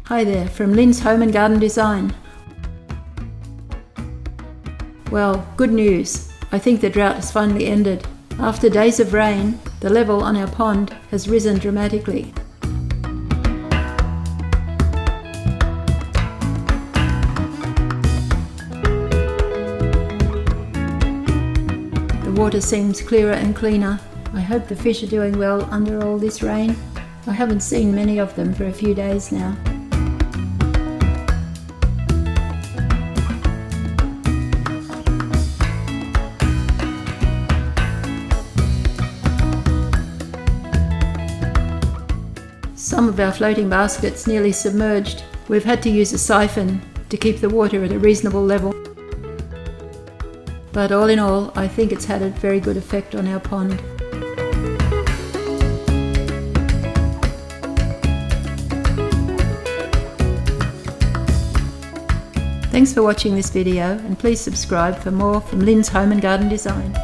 Hi there, from Lynn's Home and Garden Design. Well, good news. I think the drought has finally ended. After days of rain, the level on our pond has risen dramatically. The water seems clearer and cleaner. I hope the fish are doing well under all this rain. I haven't seen many of them for a few days now. Some of our floating baskets nearly submerged. We've had to use a syphon to keep the water at a reasonable level. But all in all, I think it's had a very good effect on our pond. Thanks for watching this video, and please subscribe for more from Lynn's Home and Garden Design.